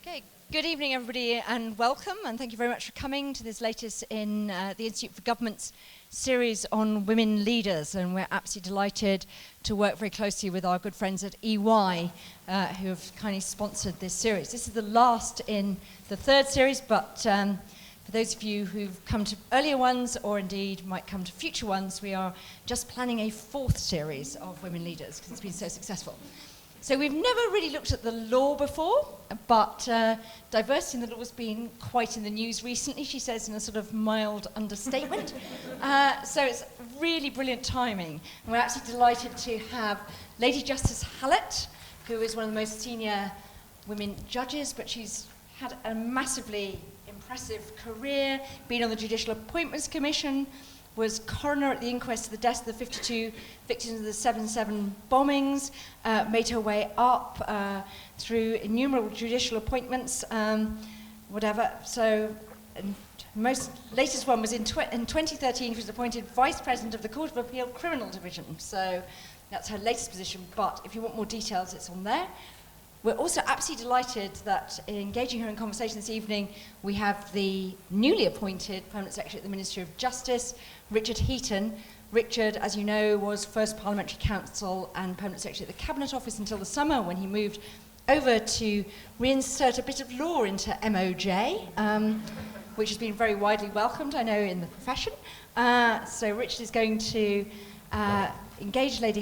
Okay, good evening everybody and welcome, and thank you very much for coming to this latest in the Institute for Government's series on women leaders, and we're absolutely delighted to work very closely with our good friends at EY who have kindly sponsored this series. This is the last in the third series, but for those of you who've come to earlier ones or indeed might come to future ones, we are just planning a fourth series of women leaders because it's been so successful. So we've never really looked at the law before, but diversity in the law has been quite in the news recently, she says in a sort of mild understatement. So it's really brilliant timing. And we're absolutely delighted to have Lady Justice Hallett, who is one of the most senior women judges, but she's had a massively impressive career, been on the Judicial Appointments Commission, was coroner at the inquest to the deaths of the 52 victims of the 7/7 bombings, made her way up through innumerable judicial appointments, whatever. So, most latest one was in 2013, she was appointed Vice President of the Court of Appeal Criminal Division. So that's her latest position, but if you want more details, it's on there. We're also absolutely delighted that in engaging her in conversation this evening, we have the newly appointed Permanent Secretary at the Ministry of Justice, Richard Heaton. Richard, as you know, was first Parliamentary Counsel and Permanent Secretary at the Cabinet Office until the summer when he moved over to reinsert a bit of law into MOJ, which has been very widely welcomed, I know, in the profession. So Richard is going to engage Lady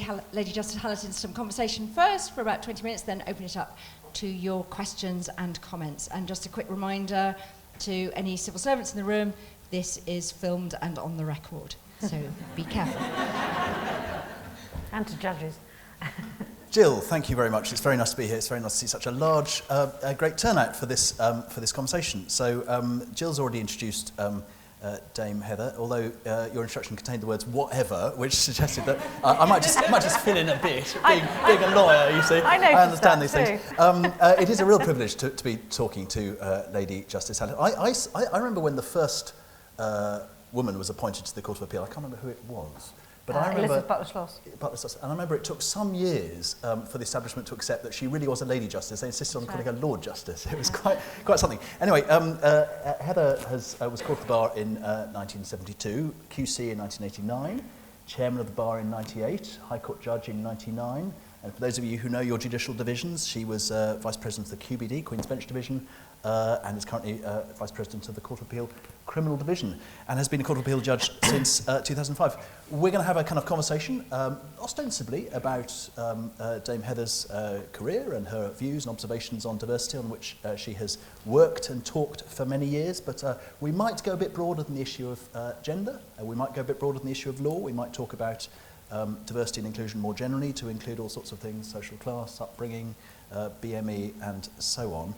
Justice Hallett in some conversation first for about 20 minutes, then open it up to your questions and comments. And just a quick reminder to any civil servants in the room, this is filmed and on the record, so be careful. And to judges. Jill, thank you very much. It's very nice to be here. It's very nice to see such a large, great turnout for this conversation. So Jill's already introduced Dame Heather, although your introduction contained the words "whatever," which suggested that I might just fill in a bit. Being a lawyer, you see, I understand these things. It is a real privilege to be talking to Lady Justice Hallett. I remember when the first woman was appointed to the Court of Appeal. I can't remember who it was. But I remember Elizabeth Butler-Sloss. And I remember it took some years for the establishment to accept that she really was a Lady Justice. They insisted on calling her Lord Justice. It was quite something. Anyway, Heather was called to the bar in 1972, QC in 1989, Chairman of the Bar in 98, High Court Judge in 99. And for those of you who know your judicial divisions, she was Vice President of the QBD, Queen's Bench Division, and is currently Vice President of the Court of Appeal Criminal Division, and has been a Court of Appeal judge since 2005. We're going to have a kind of conversation, ostensibly, about Dame Heather's career and her views and observations on diversity, on which she has worked and talked for many years, but we might go a bit broader than the issue of gender, we might go a bit broader than the issue of law, we might talk about diversity and inclusion more generally, to include all sorts of things, social class, upbringing, BME, and so on.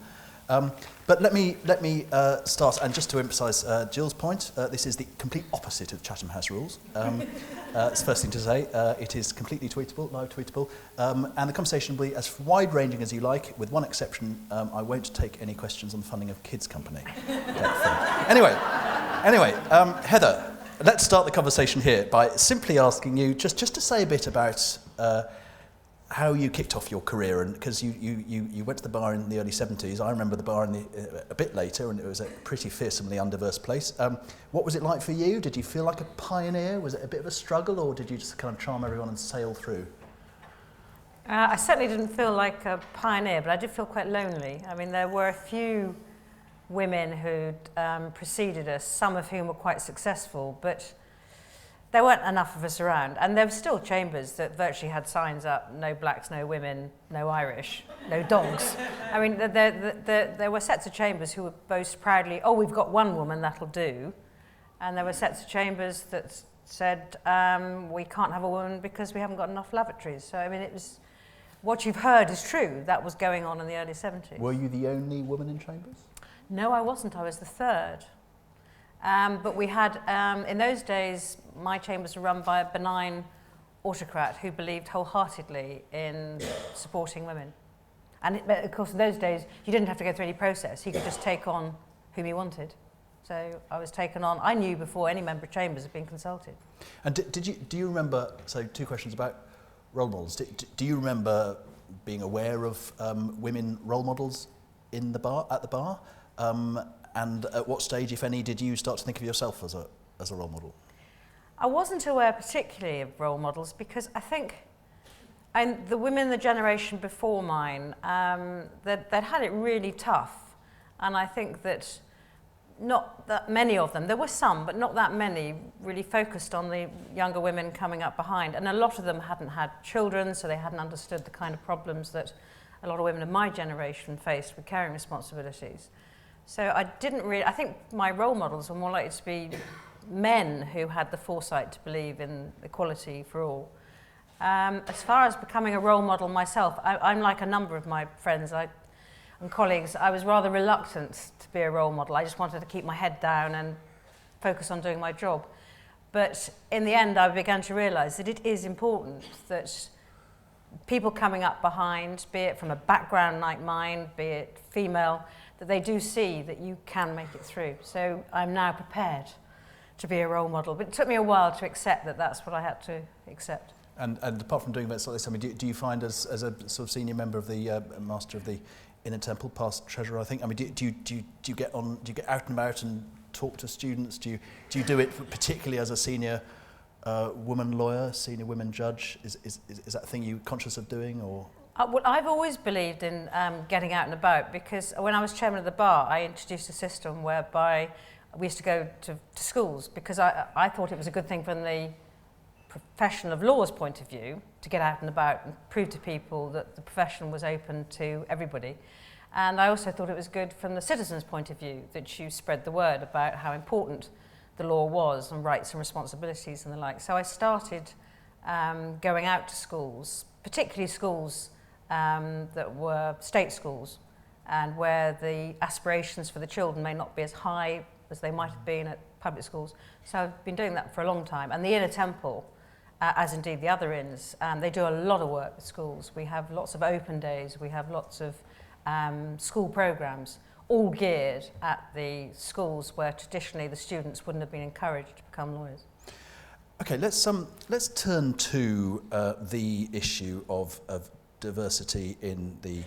But let me start, and just to emphasise Jill's point, this is the complete opposite of Chatham House rules. It's the first thing to say. It is completely tweetable, live tweetable, and the conversation will be as wide-ranging as you like, with one exception. I won't take any questions on the funding of Kids Company. Anyway, Heather, let's start the conversation here by simply asking you just to say a bit about how you kicked off your career, and because you went to the bar in the early 70s. I remember the bar a bit later, and it was a pretty fearsomely undiverse place. What was it like for you? Did you feel like a pioneer? Was it a bit of a struggle, or did you just kind of charm everyone and sail through? I certainly didn't feel like a pioneer, but I did feel quite lonely. I mean, there were a few women who'd preceded us, some of whom were quite successful, but there weren't enough of us around, and there were still chambers that virtually had signs up: no blacks, no women, no Irish, no dogs. I mean, there were sets of chambers who would boast proudly, "Oh, we've got one woman, that'll do," and there were sets of chambers that said, "We can't have a woman because we haven't got enough lavatories." So, I mean, it was, what you've heard is true. That was going on in the early 70s. Were you the only woman in chambers? No, I wasn't. I was the third. But we had, in those days, my chambers were run by a benign autocrat who believed wholeheartedly in supporting women. And but of course, in those days, you didn't have to go through any process. You could just take on whom you wanted. So I was taken on. I knew before any member of chambers had been consulted. And do you remember, so two questions about role models. Do you remember being aware of women role models at the bar? And at what stage, if any, did you start to think of yourself as a role model? I wasn't aware particularly of role models because I think the women in the generation before mine, they'd had it really tough. And I think that not that many of them, there were some, but not that many, really focused on the younger women coming up behind. And a lot of them hadn't had children, so they hadn't understood the kind of problems that a lot of women of my generation faced with caring responsibilities. So I think my role models were more likely to be men who had the foresight to believe in equality for all. As far as becoming a role model myself, I'm like a number of my friends and colleagues. I was rather reluctant to be a role model. I just wanted to keep my head down and focus on doing my job. But in the end, I began to realise that it is important that people coming up behind, be it from a background like mine, be it female, that they do see that you can make it through. So I'm now prepared to be a role model. But it took me a while to accept that that's what I had to accept. And apart from doing events like this, I mean, do you find as a sort of senior member of the Master of the Inner Temple, past treasurer, I think, I mean, do you get out and about and talk to students? Do you do it particularly as a senior woman lawyer, senior women judge? Is that a thing you're conscious of doing, or? Well, I've always believed in getting out and about, because when I was chairman of the bar, I introduced a system whereby we used to go to schools, because I thought it was a good thing from the profession of law's point of view to get out and about and prove to people that the profession was open to everybody. And I also thought it was good from the citizen's point of view that you spread the word about how important the law was and rights and responsibilities and the like. So I started going out to schools, particularly schools that were state schools and where the aspirations for the children may not be as high as they might have been at public schools. So I've been doing that for a long time. And the Inner Temple, as indeed the other inns, they do a lot of work with schools. We have lots of open days, we have lots of school programmes, all geared at the schools where traditionally the students wouldn't have been encouraged to become lawyers. Okay, let's turn to the issue of diversity in the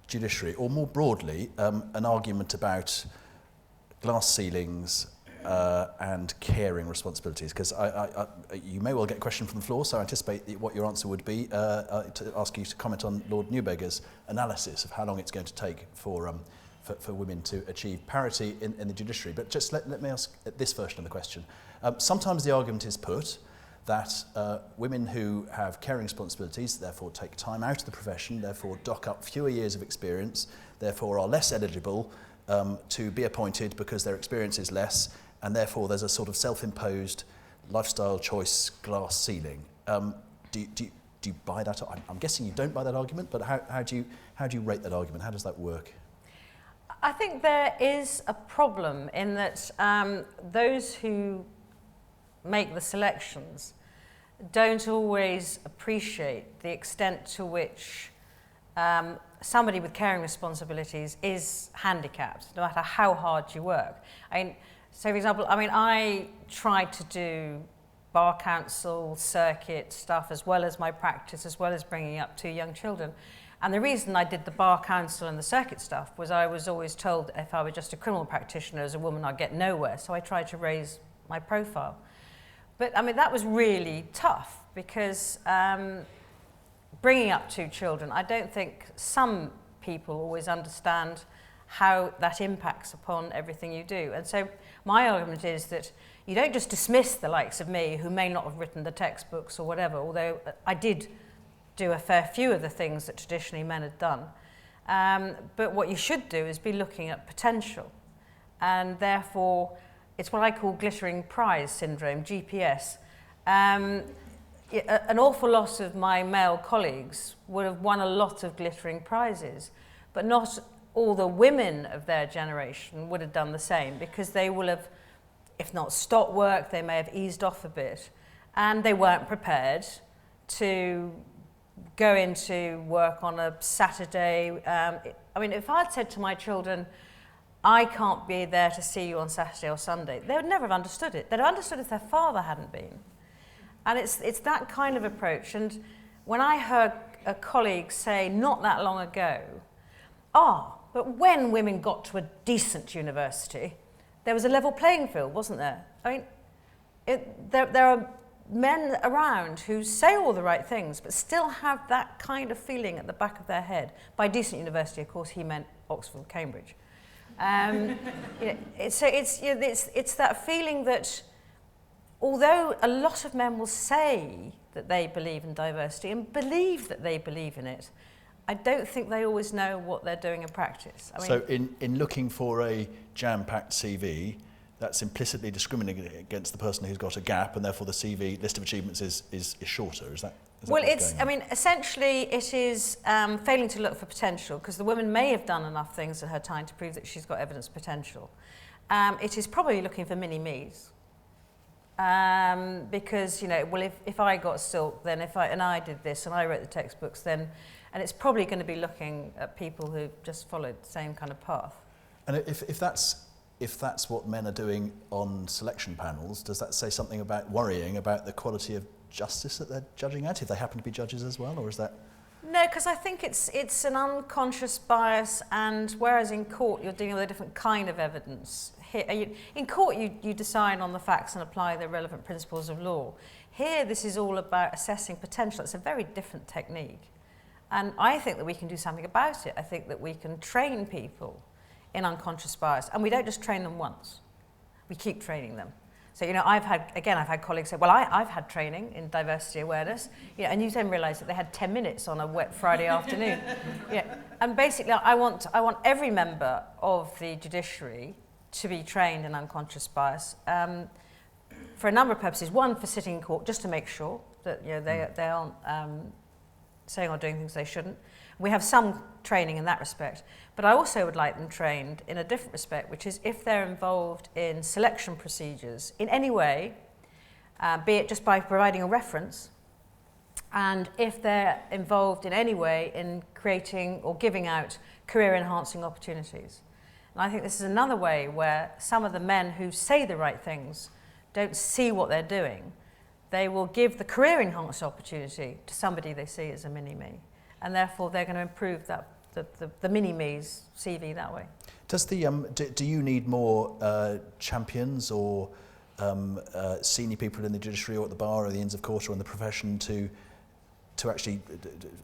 judiciary, or more broadly, an argument about glass ceilings and caring responsibilities, because you may well get a question from the floor, so I anticipate what your answer would be to ask you to comment on Lord Newbegg's analysis of how long it's going to take for women to achieve parity in the judiciary. But just let me ask this version of the question. Sometimes the argument is put that women who have caring responsibilities therefore take time out of the profession, therefore dock up fewer years of experience, therefore are less eligible to be appointed because their experience is less, and therefore there's a sort of self-imposed lifestyle choice glass ceiling. Do you buy that? I'm guessing you don't buy that argument, but how do you rate that argument? How does that work? I think there is a problem in that those who make the selections don't always appreciate the extent to which somebody with caring responsibilities is handicapped, no matter how hard you work. So for example, I tried to do bar council, circuit stuff, as well as my practice, as well as bringing up 2 young children. And the reason I did the bar council and the circuit stuff was I was always told that if I were just a criminal practitioner as a woman, I'd get nowhere. So I tried to raise my profile. But that was really tough, because bringing up 2 children, I don't think some people always understand how that impacts upon everything you do. And so my argument is that you don't just dismiss the likes of me, who may not have written the textbooks or whatever, although I did do a fair few of the things that traditionally men had done. But what you should do is be looking at potential. And therefore, it's what I call glittering prize syndrome, GPS. An awful lot of my male colleagues would have won a lot of glittering prizes, but not all the women of their generation would have done the same, because they will have, if not stopped work, they may have eased off a bit, and they weren't prepared to go into work on a Saturday. If I'd said to my children, I can't be there to see you on Saturday or Sunday, they would never have understood it. They'd have understood if their father hadn't been. And it's that kind of approach. And when I heard a colleague say not that long ago, But when women got to a decent university, there was a level playing field, wasn't there? I mean, there are men around who say all the right things, but still have that kind of feeling at the back of their head. By decent university, of course, he meant Oxford, Cambridge. It's that feeling that although a lot of men will say that they believe in diversity and believe that they believe in it, I don't think they always know what they're doing in practice. I mean, so in looking for a jam-packed CV, that's implicitly discriminating against the person who's got a gap, and therefore the CV list of achievements is shorter. Is that well, essentially it is failing to look for potential, because the woman may have done enough things in her time to prove that she's got evidence of potential. It is probably looking for mini-me's. Because, you know, well, if I got silk, then and I did this and I wrote the textbooks, then, and it's probably going to be looking at people who just followed the same kind of path. And if that's what men are doing on selection panels, does that say something about worrying about the quality of justice that they're judging at, if they happen to be judges as well, or is that? No, because I think it's an unconscious bias, and whereas in court you're dealing with a different kind of evidence. Here, in court you decide on the facts and apply the relevant principles of law. Here this is all about assessing potential. It's a very different technique. And I think that we can do something about it. I think that we can train people in unconscious bias, and we don't just train them once. We keep training them. So, you know, I've had colleagues say, well, I've had training in diversity awareness, you know, and you then realise that they had 10 minutes on a wet Friday afternoon. Yeah. And basically, I want every member of the judiciary to be trained in unconscious bias for a number of purposes. One, for sitting in court, just to make sure that, you know, they aren't saying or doing things they shouldn't. We have some training in that respect, but I also would like them trained in a different respect, which is if they're involved in selection procedures in any way, be it just by providing a reference, and if they're involved in any way in creating or giving out career-enhancing opportunities. And I think this is another way where some of the men who say the right things don't see what they're doing. They will give the career-enhanced opportunity to somebody they see as a mini-me. And therefore they're going to improve that the mini-me's CV that way. Does do you need more champions or senior people in the judiciary or at the bar or the Inns of Court or in the profession to actually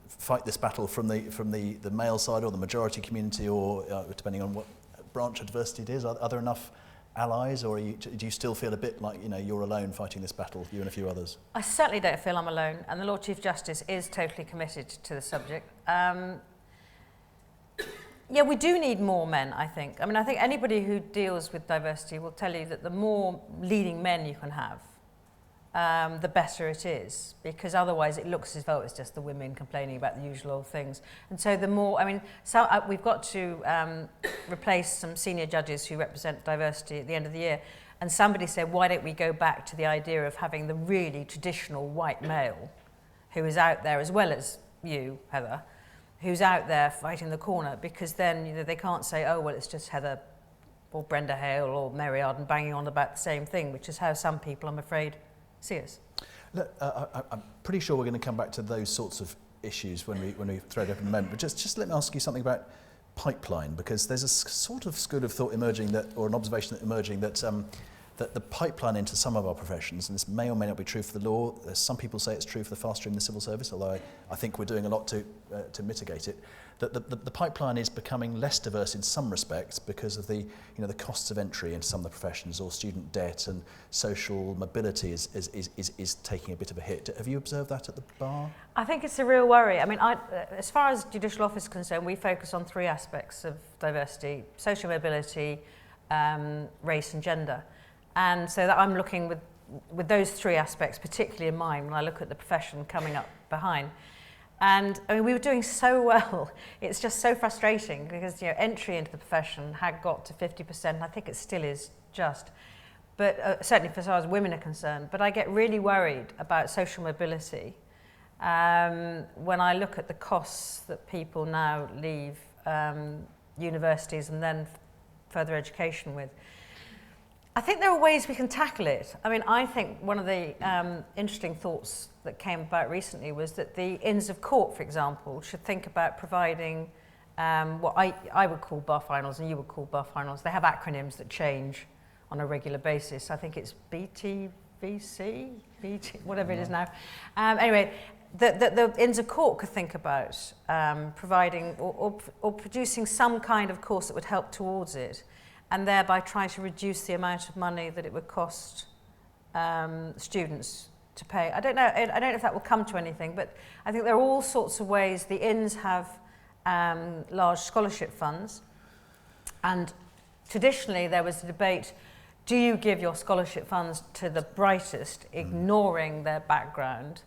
fight this battle from the male side or the majority community, or depending on what branch of diversity it is? Are there enough allies, or do you still feel a bit like, you know, you're alone fighting this battle, you and a few others? I certainly don't feel I'm alone, and the Lord Chief Justice is totally committed to the subject. Yeah, we do need more men, I think. I mean, I think anybody who deals with diversity will tell you that the more leading men you can have, the better it is, because otherwise it looks as though it's just the women complaining about the usual old things. And so the more, I mean, so we've got to replace some senior judges who represent diversity at the end of the year. And somebody said, why don't we go back to the idea of having the really traditional white male who is out there, as well as you, Heather, who's out there fighting the corner, because then, you know, they can't say, oh, well, it's just Heather or Brenda Hale or Mary Arden banging on about the same thing, which is how some people, I'm afraid, see us. Look, I'm pretty sure we're going to come back to those sorts of issues when we thread up in a moment, but just let me ask you something about pipeline, because there's a sort of school of thought emerging that, or an observation emerging that that the pipeline into some of our professions, and this may or may not be true for the law, some people say it's true for the fast stream in the civil service, although I think we're doing a lot to mitigate it, that the pipeline is becoming less diverse in some respects because of the costs of entry into some of the professions, or student debt and social mobility is taking a bit of a hit. Have you observed that at the bar? I think it's a real worry. I mean, as far as judicial office is concerned, we focus on three aspects of diversity: social mobility, race and gender. And so that I'm looking with those three aspects particularly in mind when I look at the profession coming up behind. And I mean, we were doing so well. It's just so frustrating because, you know, entry into the profession had got to 50%. I think it still is just, but certainly as far as women are concerned. But I get really worried about social mobility when I look at the costs that people now leave universities and then further education with. I think there are ways we can tackle it. I mean, I think one of the interesting thoughts that came about recently was that the Inns of Court, for example, should think about providing what I would call bar finals and you would call bar finals. They have acronyms that change on a regular basis. I think it's BTVC, whatever it is now. Anyway, the Inns of Court could think about providing or producing some kind of course that would help towards it, and thereby try to reduce the amount of money that it would cost students to pay. I don't know if that will come to anything, but I think there are all sorts of ways. The Inns have large scholarship funds, and traditionally there was a debate, do you give your scholarship funds to the brightest, ignoring their background?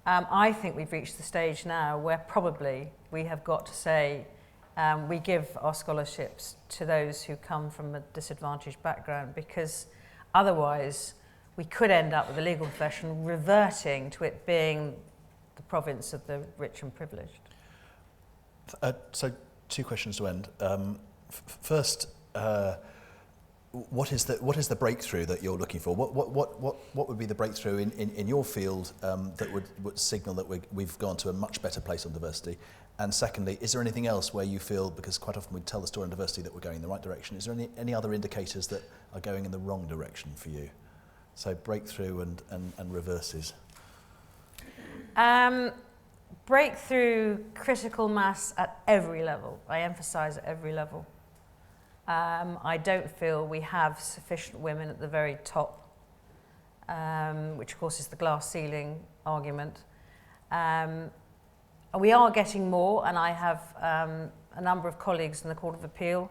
I think we've reached the stage now where probably we have got to say we give our scholarships to those who come from a disadvantaged background, because otherwise we could end up with the legal profession reverting to it being the province of the rich and privileged. So 2 questions to end. First, what is the breakthrough that you're looking for? What would be the breakthrough in your field that would signal that we've gone to a much better place on diversity? And secondly, is there anything else where you feel, because quite often we tell the story on diversity that we're going in the right direction, is there any other indicators that are going in the wrong direction for you? So breakthrough and reverses. Breakthrough, critical mass at every level. I emphasise at every level. I don't feel we have sufficient women at the very top, which of course is the glass ceiling argument. We are getting more, and I have a number of colleagues in the Court of Appeal.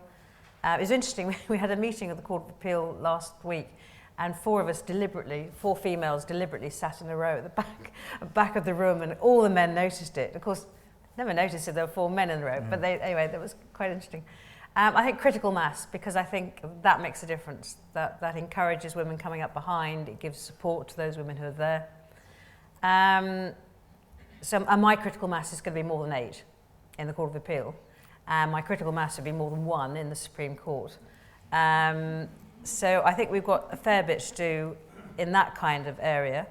It was interesting, we had a meeting of the Court of Appeal last week, and 4 females deliberately sat in a row at the back of the room, and all the men noticed it. Of course, never noticed if there were 4 men in the row, but anyway, that was quite interesting. I think critical mass, because I think that makes a difference. That encourages women coming up behind. It gives support to those women who are there. So my critical mass is going to be more than 8 in the Court of Appeal. My critical mass would be more than 1 in the Supreme Court. So I think we've got a fair bit to do in that kind of area.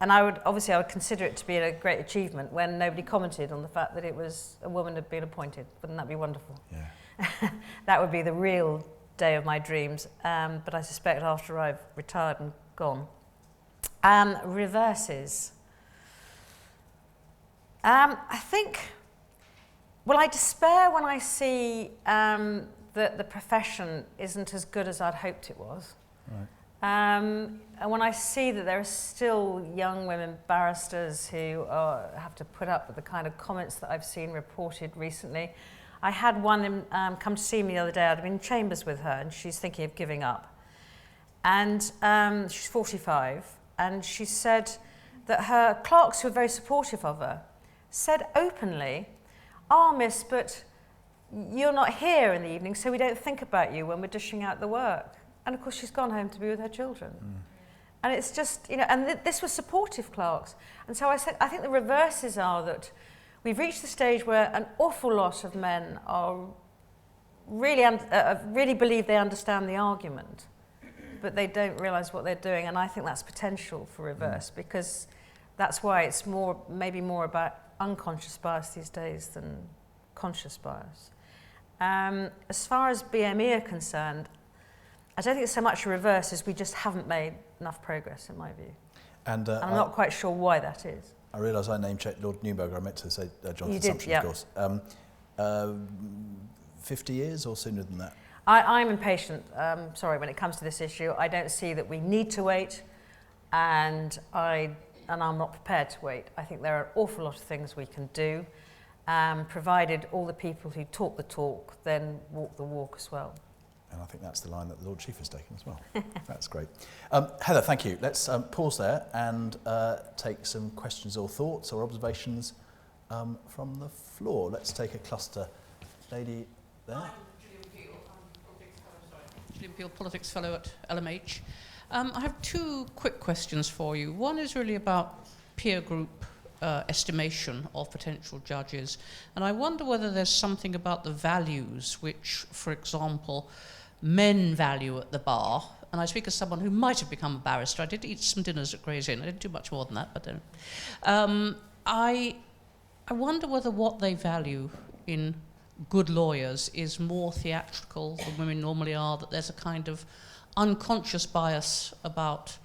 And I would consider it to be a great achievement when nobody commented on the fact that it was a woman had been appointed. Wouldn't that be wonderful? Yeah. That would be the real day of my dreams. But I suspect after I've retired and gone. Reverses. I think, well, I despair when I see that the profession isn't as good as I'd hoped it was. Right. And when I see that there are still young women barristers who have to put up with the kind of comments that I've seen reported recently. I had one come to see me the other day. I'd been in chambers with her, and she's thinking of giving up. And she's 45, and she said that her clerks, who were very supportive of her, said openly, miss, but you're not here in the evening, so we don't think about you when we're dishing out the work. And of course, she's gone home to be with her children. And it's just, and this was supportive clerks. And so I said, I think the reverses are that we've reached the stage where an awful lot of men are really believe they understand the argument, but they don't realise what they're doing. And I think that's potential for reverse, because that's why it's maybe more about unconscious bias these days than conscious bias. As far as BME are concerned, I don't think it's so much a reverse as we just haven't made enough progress, in my view. And I'm not quite sure why that is. I realise I name-checked Lord Neuberger. I meant to say Jonathan Sumption, of course. 50 years or sooner than that? I'm impatient, when it comes to this issue. I don't see that we need to wait, and I'm not prepared to wait. I think there are an awful lot of things we can do, provided all the people who talk the talk then walk the walk as well. And I think that's the line that the Lord Chief has taken as well. That's great. Heather, thank you. Let's pause there and take some questions or thoughts or observations from the floor. Let's take a cluster. Lady there. I'm Julian Peel, Politics Fellow at LMH. I have 2 quick questions for you. One is really about peer group estimation of potential judges. And I wonder whether there's something about the values which, for example, men value at the bar. And I speak as someone who might have become a barrister. I did eat some dinners at Gray's Inn. I didn't do much more than that, but I wonder whether what they value in good lawyers is more theatrical than women normally are, that there's a kind of unconscious bias about,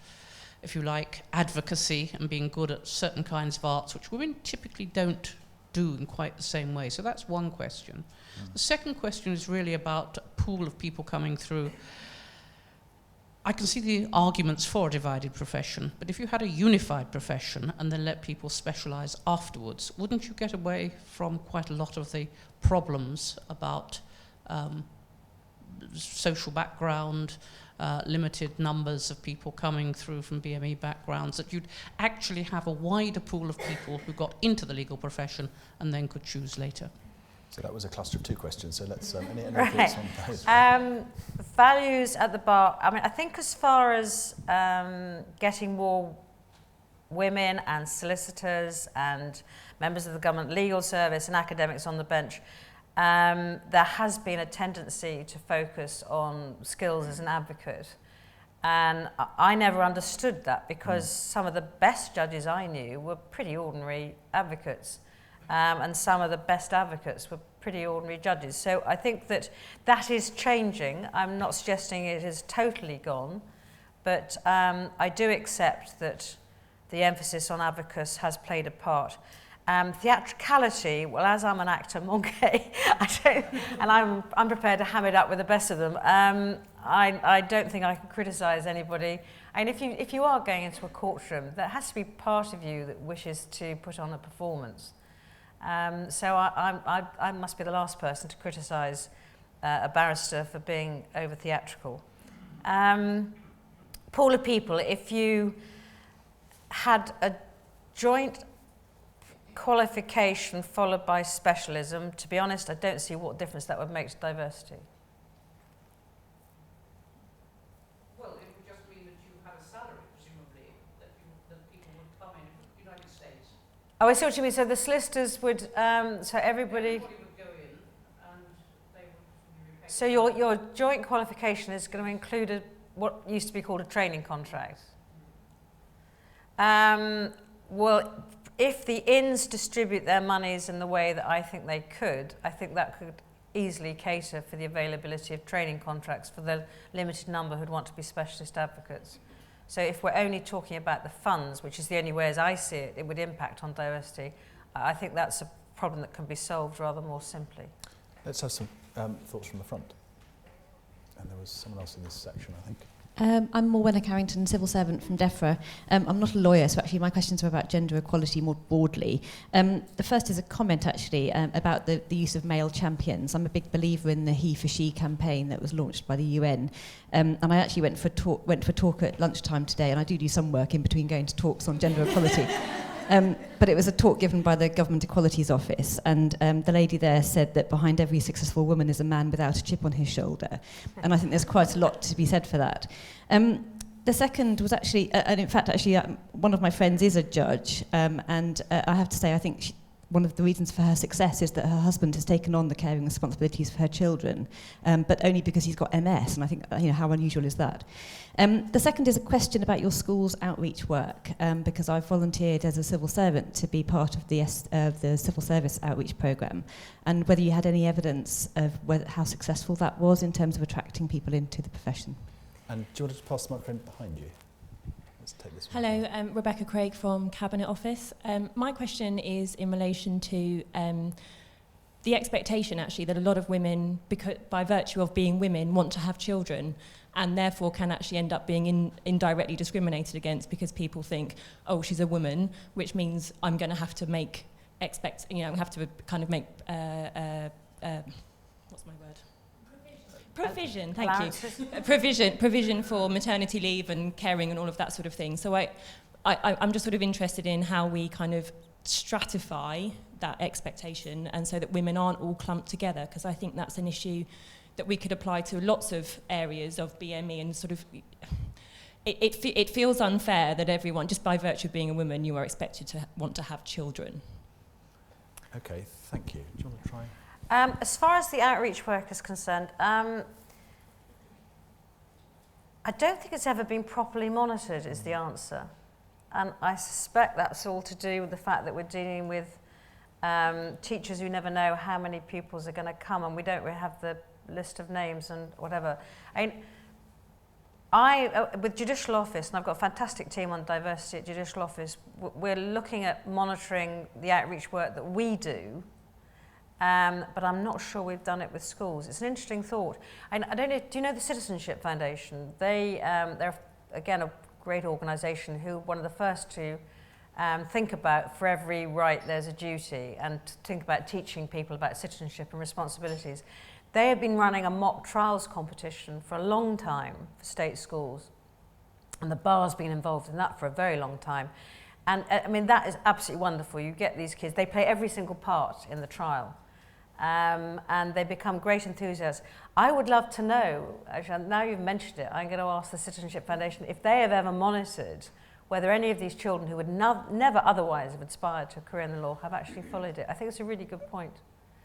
if you like, advocacy and being good at certain kinds of arts, which women typically don't do in quite the same way. So that's one question. The second question is really about a pool of people coming through. I can see the arguments for a divided profession, but if you had a unified profession and then let people specialise afterwards, wouldn't you get away from quite a lot of the problems about social background, limited numbers of people coming through from BME backgrounds, that you'd actually have a wider pool of people who got into the legal profession and then could choose later? So that was a cluster of two questions, so let's, any Right. thoughts on those? Values at the bar, I mean, I think as far as getting more women and solicitors and members of the government legal service and academics on the bench, there has been a tendency to focus on skills as an advocate. And I never understood that, because some of the best judges I knew were pretty ordinary advocates. And some of the best advocates were pretty ordinary judges. So I think that that is changing. I'm not suggesting it is totally gone, but I do accept that the emphasis on advocacy has played a part. Theatricality, well, as I'm an actor monkey, and I'm prepared to ham it up with the best of them. I don't think I can criticise anybody. And if you are going into a courtroom, there has to be part of you that wishes to put on a performance. So I must be the last person to criticise a barrister for being over theatrical. Pool of people, if you had a joint qualification followed by specialism, to be honest, I don't see what difference that would make to diversity. Well, it would just mean that you had a salary, presumably, that people would come in the United States. Oh, I see what you mean. So the solicitors would, so everybody would go in and they would be paid. So your joint qualification is going to include what used to be called a training contract. Well, if the inns distribute their monies in the way that I think they could, I think that could easily cater for the availability of training contracts for the limited number who'd want to be specialist advocates. So if we're only talking about the funds, which is the only way as I see it, it would impact on diversity, I think that's a problem that can be solved rather more simply. Let's have some thoughts from the front. And there was someone else in this section, I think. I'm Morwenna Carrington, civil servant from DEFRA. I'm not a lawyer, so actually my questions are about gender equality more broadly. The first is a comment, actually, about the use of male champions. I'm a big believer in the He for She campaign that was launched by the UN. And I actually went for a talk at lunchtime today, and I do some work in between going to talks on gender equality. But it was a talk given by the Government Equalities Office, and the lady there said that behind every successful woman is a man without a chip on his shoulder. And I think there's quite a lot to be said for that. The second was actually, and in fact, one of my friends is a judge, and I have to say, I think one of the reasons for her success is that her husband has taken on the caring responsibilities for her children, but only because he's got MS, and I think, how unusual is that? The second is a question about your school's outreach work, because I've volunteered as a civil servant to be part of the civil service outreach programme, and whether you had any evidence of how successful that was in terms of attracting people into the profession. And do you want to pass the microphone behind you? Let's take this one. Hello, Rebecca Craig from Cabinet Office. My question is in relation to the expectation, actually, that a lot of women, because, by virtue of being women, want to have children, and therefore can actually end up being indirectly discriminated against because people think, oh, she's a woman, which means I'm going to have to make have to kind of make what's my word? Provision, thank you. Provision for maternity leave and caring and all of that sort of thing. So I'm just sort of interested in how we kind of stratify that expectation, and so that women aren't all clumped together, because I think that's an issue that we could apply to lots of areas of BME, and sort of it feels unfair that everyone, just by virtue of being a woman, you are expected to want to have children. Okay, thank you. Do you want to try? As far as the outreach work is concerned, I don't think it's ever been properly monitored, is the answer. And I suspect that's all to do with the fact that we're dealing with teachers who never know how many pupils are going to come, and we don't really have the list of names and whatever. With Judicial Office, and I've got a fantastic team on diversity at Judicial Office, we're looking at monitoring the outreach work that we do, but I'm not sure we've done it with schools. It's an interesting thought. I don't know, do you know the Citizenship Foundation? They're, again, a great organisation who one of the first to think about for every right there's a duty, and think about teaching people about citizenship and responsibilities. They have been running a mock trials competition for a long time for state schools, and the bar's been involved in that for a very long time. And I mean, that is absolutely wonderful. You get these kids, they play every single part in the trial, and they become great enthusiasts. I would love to know, actually, now you've mentioned it, I'm going to ask the Citizenship Foundation if they have ever monitored whether any of these children who would never otherwise have aspired to a career in the law have actually followed it. I think it's a really good point.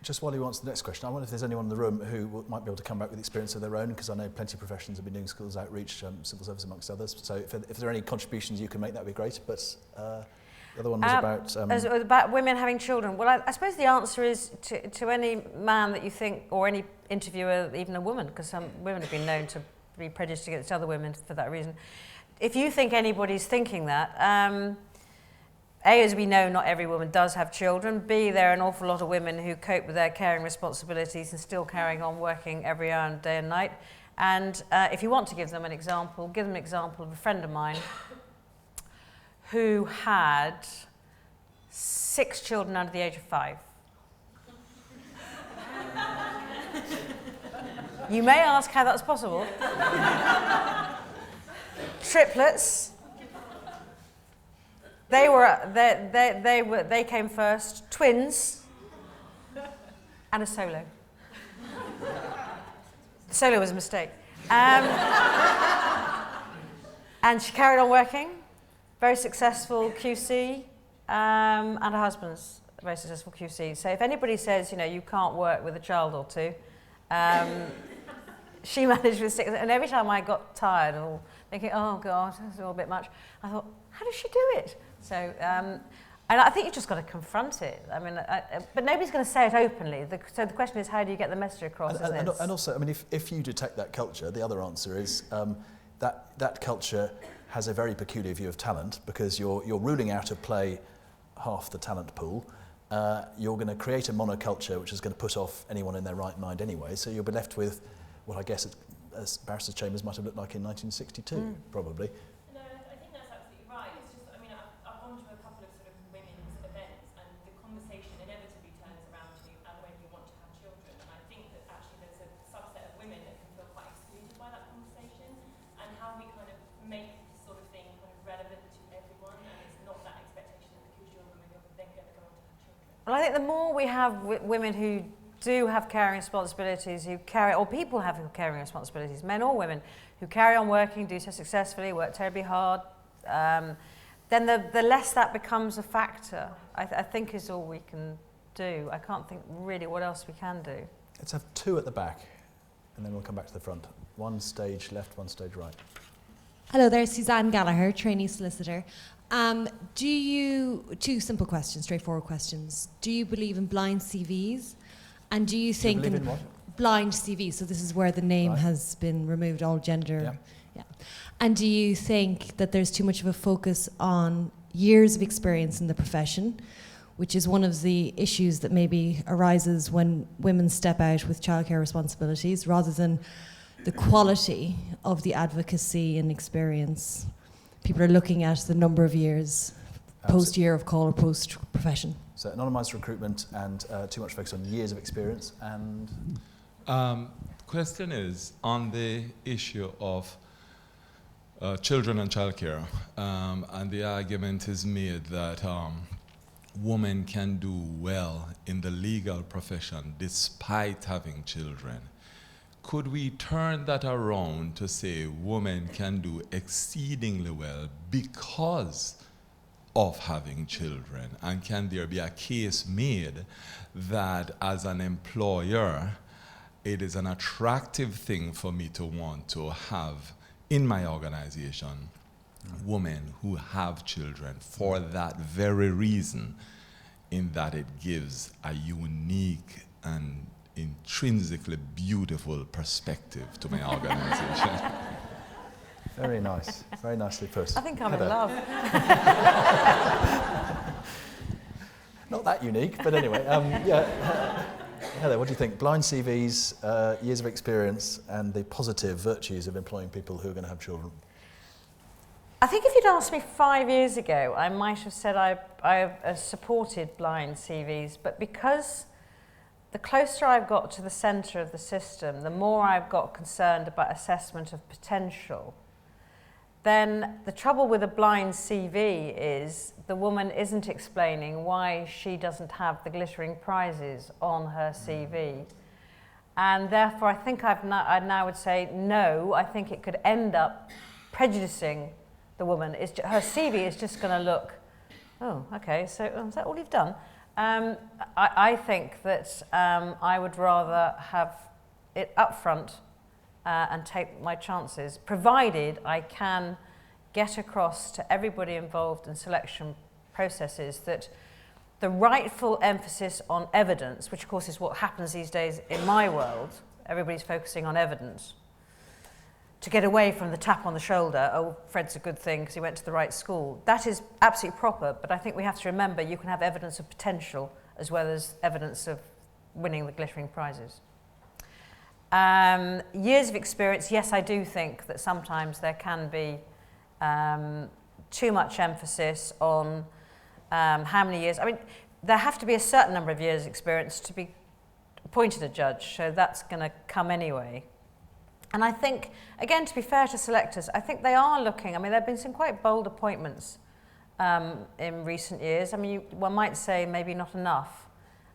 Just while you answer the next question, I wonder if there's anyone in the room who might be able to come back with experience of their own, because I know plenty of professions have been doing schools outreach, civil service amongst others. So if there are any contributions you can make, that would be great. But the other one was about women having children. Well, I suppose the answer is to any man that you think, or any interviewer, even a woman, because some women have been known to be prejudiced against other women for that reason. If you think anybody's thinking that, A, as we know, not every woman does have children. B, there are an awful lot of women who cope with their caring responsibilities and still carrying on working every hour and day and night. And if you want to give them an example, give them an example of a friend of mine who had 6 children under the age of 5. You may ask how that's possible. Triplets. They came first. Twins. And a solo. The solo was a mistake. And she carried on working. Very successful QC. And her husband's a very successful QC. So if anybody says, you can't work with a child or two, she managed with 6. And every time I got tired or thinking, oh God, that's a little bit much, I thought, how does she do it? So, and I think you've just got to confront it. I mean, but nobody's going to say it openly. So the question is, how do you get the message across? And also, I mean, if you detect that culture, the other answer is that culture has a very peculiar view of talent, because you're ruling out of play half the talent pool. You're going to create a monoculture which is going to put off anyone in their right mind anyway. So you'll be left with what I guess as Barristers' Chambers might have looked like in 1962, probably. No, I think that's absolutely right. It's just, I mean, I've gone to a couple of sort of women's events, and the conversation inevitably turns around to when you want to have children. And I think that actually there's a subset of women that can feel quite excluded by that conversation, and how we kind of make this sort of thing kind of relevant to everyone, and it's not that expectation that because you're a woman, you're then going to go on to have children. Well, I think the more we have women who do have caring responsibilities, or people have caring responsibilities, men or women, who carry on working, do so successfully, work terribly hard, then the less that becomes a factor, I think is all we can do. I can't think really what else we can do. Let's have 2 at the back, and then we'll come back to the front. 1 stage left, 1 stage right. Hello there, Suzanne Gallagher, trainee solicitor. 2 simple questions, straightforward questions. Do you believe in blind CVs? And do you think believe in what? Blind CVs? So this is where the name has been removed, all gender. Yeah. And do you think that there's too much of a focus on years of experience in the profession, which is one of the issues that maybe arises when women step out with childcare responsibilities, rather than the quality of the advocacy and experience? People are looking at the number of years, post-year of call or post-profession. So anonymised recruitment and too much focus on years of experience. And question is on the issue of children and childcare, and the argument is made that women can do well in the legal profession despite having children. Could we turn that around to say women can do exceedingly well because of having children? And can there be a case made that as an employer, it is an attractive thing for me to want to have in my organization women who have children for that very reason, in that it gives a unique and intrinsically beautiful perspective to my organisation. Very nice, very nicely put. I think I'm Heather. in love. Not that unique, but anyway. Heather, what do you think? Blind CVs, years of experience, and the positive virtues of employing people who are going to have children. I think if you'd asked me 5 years ago, I might have said I supported blind CVs, but because the closer I've got to the centre of the system, the more I've got concerned about assessment of potential, then the trouble with a blind CV is the woman isn't explaining why she doesn't have the glittering prizes on her CV. And therefore, I think I now would say no. I think it could end up prejudicing the woman. Her CV is just going to look, oh, okay, so is that all you've done? I think that I would rather have it up front and take my chances, provided I can get across to everybody involved in selection processes that the rightful emphasis on evidence, which of course is what happens these days in my world, everybody's focusing on evidence, to get away from the tap on the shoulder, oh, Fred's a good thing because he went to the right school. That is absolutely proper, but I think we have to remember you can have evidence of potential as well as evidence of winning the glittering prizes. Years of experience, yes, I do think that sometimes there can be too much emphasis on how many years. I mean, there have to be a certain number of years experience to be appointed a judge, so that's going to come anyway. And I think, again, to be fair to selectors, I think they are looking, I mean, there have been some quite bold appointments in recent years. I mean, one might say maybe not enough,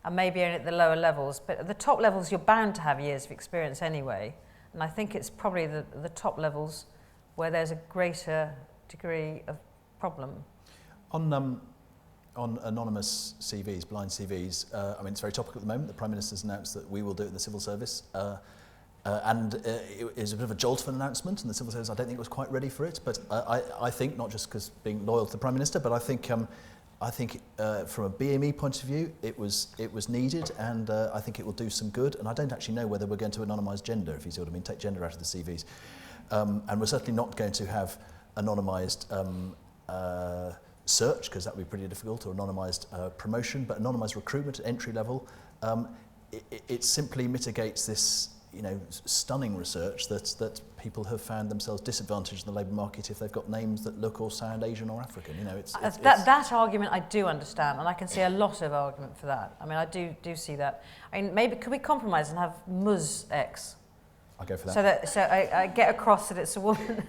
and maybe only at the lower levels, but at the top levels, you're bound to have years of experience anyway. And I think it's probably the top levels where there's a greater degree of problem. On anonymous CVs, blind CVs, I mean, it's very topical at the moment. The Prime Minister's announced that we will do it in the civil service. It is a bit of a jolt of an announcement, and the civil service, I don't think, was quite ready for it. But I think, not just because being loyal to the Prime Minister, but I think from a BME point of view, it was needed, and I think it will do some good. And I don't actually know whether we're going to anonymise gender, if you see what I mean, take gender out of the CVs. And we're certainly not going to have anonymised search, because that would be pretty difficult, or anonymised promotion, but anonymised recruitment at entry level. It simply mitigates this, stunning research that people have found themselves disadvantaged in the labour market if they've got names that look or sound Asian or African. That argument I do understand, and I can see a lot of argument for that. I mean, I do see that. I mean, maybe could we compromise and have Mus-X? I'll go for that. So I get across that it's a woman.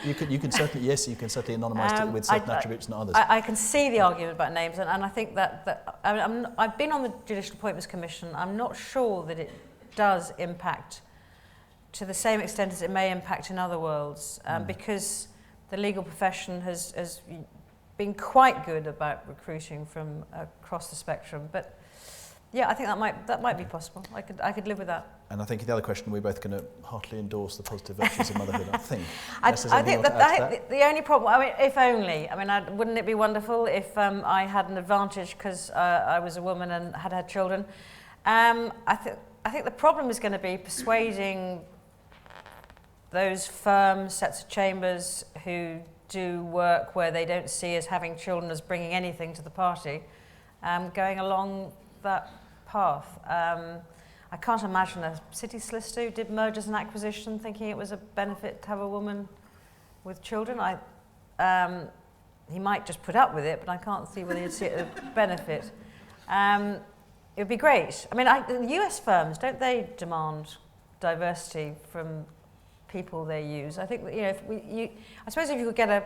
You can certainly, yes, you can certainly anonymise it with certain attributes and others. I can see the argument about names, and I think that I've been on the Judicial Appointments Commission. I'm not sure that it does impact to the same extent as it may impact in other worlds, because the legal profession has been quite good about recruiting from across the spectrum. But yeah, I think that might be possible. I could live with that. And I think the other question, we're both going to heartily endorse the positive virtues of motherhood, I think. I think that the only problem, I mean, if only, I mean, wouldn't it be wonderful if I had an advantage because I was a woman and had children? I think the problem is going to be persuading those firm sets of chambers who do work where they don't see as having children as bringing anything to the party, going along that path. I can't imagine a city solicitor who did mergers and acquisition thinking it was a benefit to have a woman with children. He might just put up with it, but I can't see whether he'd see it as a benefit. It would be great. I mean, the US firms, don't they demand diversity from people they use? I think that, I suppose if you could get a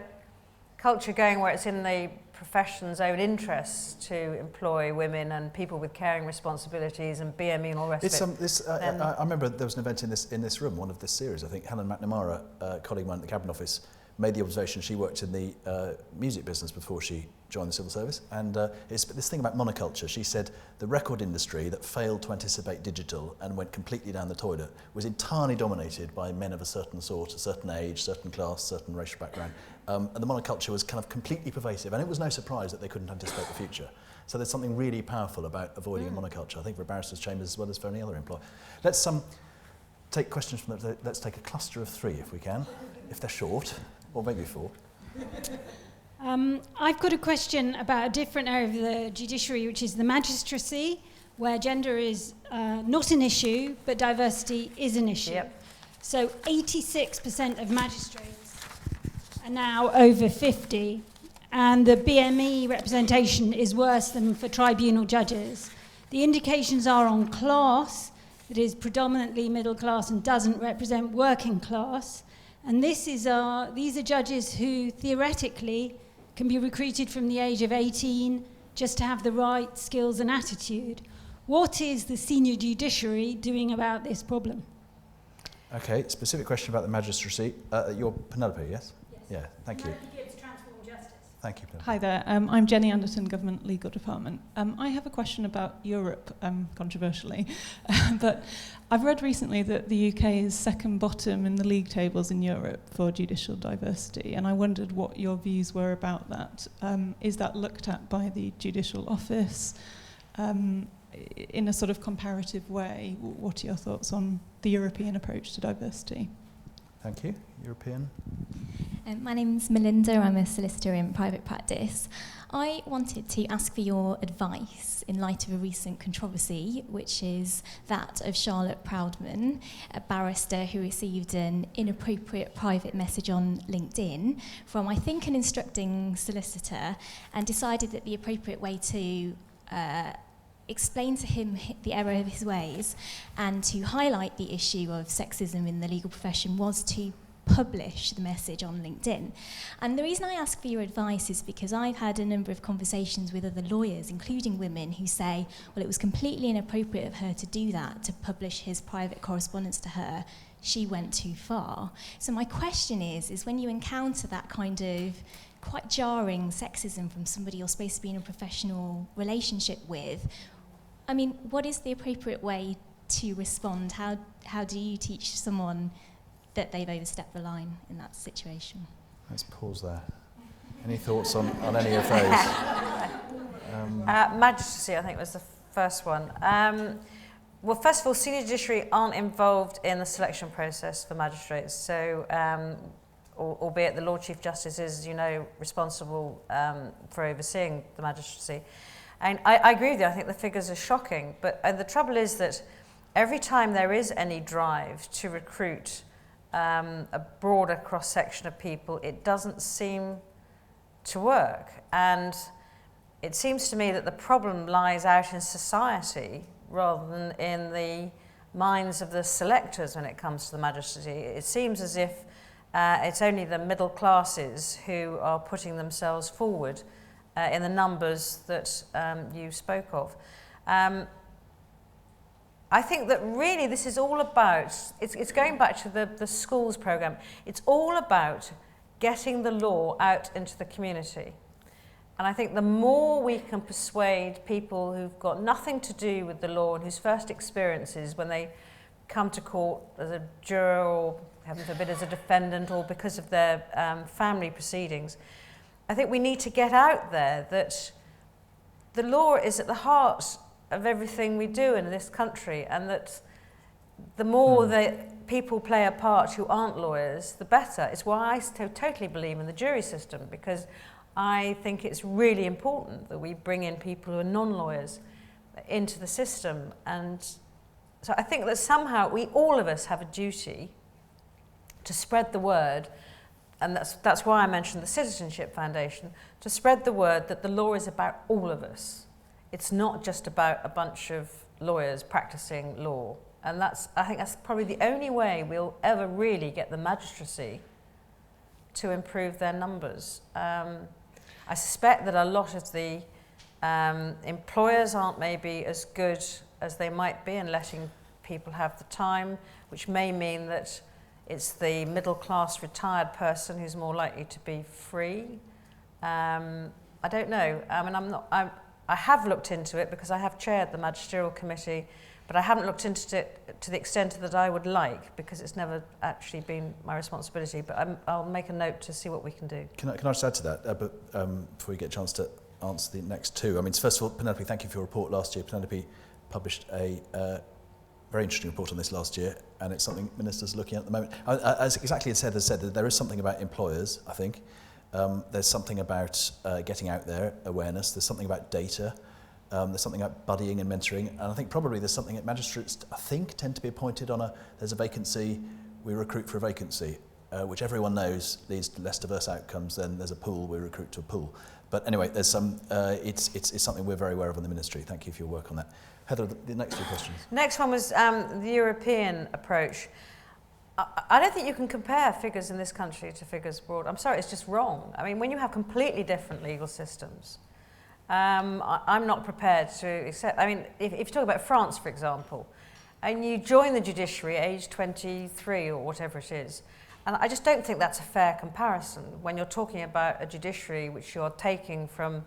culture going where it's in the profession's own interests to employ women and people with caring responsibilities and BME and all the rest of it. I remember there was an event in this room, one of this series. I think Helen McNamara, a colleague of mine at the Cabinet Office, made the observation. She worked in the music business before she joined the civil service, and it's this thing about monoculture. She said the record industry that failed to anticipate digital and went completely down the toilet was entirely dominated by men of a certain sort, a certain age, certain class, certain racial background, and the monoculture was kind of completely pervasive, and it was no surprise that they couldn't anticipate the future. So there's something really powerful about avoiding a monoculture, I think, for barristers' chambers as well as for any other employer. Let's take questions from let's take a cluster of 3 if we can, if they're short, or maybe 4. I've got a question about a different area of the judiciary, which is the magistracy, where gender is not an issue, but diversity is an issue. Yep. So 86% of magistrates are now over 50, and the BME representation is worse than for tribunal judges. The indications are on class, that is predominantly middle class and doesn't represent working class. And these are judges who theoretically can be recruited from the age of 18 just to have the right skills and attitude. What is the senior judiciary doing about this problem? Okay, specific question about the magistracy. You're Penelope, yes? Yes. Yeah, thank you. Thank you, Penelope. Hi there, I'm Jenny Anderton, Government Legal Department. I have a question about Europe, controversially, but I've read recently that the UK is second bottom in the league tables in Europe for judicial diversity, and I wondered what your views were about that. Is that looked at by the Judicial Office in a sort of comparative way? What are your thoughts on the European approach to diversity? Thank you. European. My name's Melinda, I'm a solicitor in private practice. I wanted to ask for your advice in light of a recent controversy, which is that of Charlotte Proudman, a barrister who received an inappropriate private message on LinkedIn from, I think, an instructing solicitor, and decided that the appropriate way to explain to him the error of his ways and to highlight the issue of sexism in the legal profession was to publish the message on LinkedIn. And the reason I ask for your advice is because I've had a number of conversations with other lawyers, including women, who say, well, it was completely inappropriate of her to do that, to publish his private correspondence to her. She went too far. So my question is when you encounter that kind of quite jarring sexism from somebody you're supposed to be in a professional relationship with, I mean, what is the appropriate way to respond? How do you teach someone that they've overstepped the line in that situation? Let's pause there. Any thoughts on any of those? Magistracy, I think, was the first one. Well, first of all, senior judiciary aren't involved in the selection process for magistrates. So, albeit the Lord Chief Justice is, responsible for overseeing the magistracy. And I agree with you, I think the figures are shocking. But the trouble is that every time there is any drive to recruit a broader cross-section of people, it doesn't seem to work. And it seems to me that the problem lies out in society rather than in the minds of the selectors when it comes to the magistracy. It seems as if it's only the middle classes who are putting themselves forward in the numbers that you spoke of. I think that really this is all about, it's going back to the schools programme, it's all about getting the law out into the community. And I think the more we can persuade people who've got nothing to do with the law and whose first experiences when they come to court as a juror or, heaven forbid, as a defendant or because of their family proceedings, I think we need to get out there that the law is at the heart of everything we do in this country, and that the more that people play a part who aren't lawyers, the better. It's why I totally believe in the jury system, because I think it's really important that we bring in people who are non-lawyers into the system. And so I think that somehow all of us have a duty to spread the word, and that's why I mentioned the Citizenship Foundation, to spread the word that the law is about all of us. It's not just about a bunch of lawyers practicing law. And I think that's probably the only way we'll ever really get the magistracy to improve their numbers. I suspect that a lot of the employers aren't maybe as good as they might be in letting people have the time, which may mean that it's the middle-class retired person who's more likely to be free. I don't know. I mean, I have looked into it because I have chaired the magisterial committee, but I haven't looked into it to the extent that I would like, because it's never actually been my responsibility. But I'll make a note to see what we can do. Can I just add to that? Before you get a chance to answer the next two. I mean, first of all, Penelope, thank you for your report last year. Penelope published a very interesting report on this last year, and it's something ministers are looking at the moment. As exactly as Heather has said, that there is something about employers, I think. There's something about getting out there, awareness. There's something about data. There's something about buddying and mentoring. And I think probably there's something that magistrates, I think, tend to be appointed on there's a vacancy, we recruit for a vacancy, which everyone knows leads to less diverse outcomes. Then there's a pool, we recruit to a pool. But anyway, there's some, it's something we're very aware of in the ministry. Thank you for your work on that. Heather, the next two questions. Next one was the European approach. I don't think you can compare figures in this country to figures abroad. I'm sorry, it's just wrong. I mean, when you have completely different legal systems, I'm not prepared to accept. I mean, if you talk about France, for example, and you join the judiciary at age 23 or whatever it is, and I just don't think that's a fair comparison when you're talking about a judiciary which you're taking from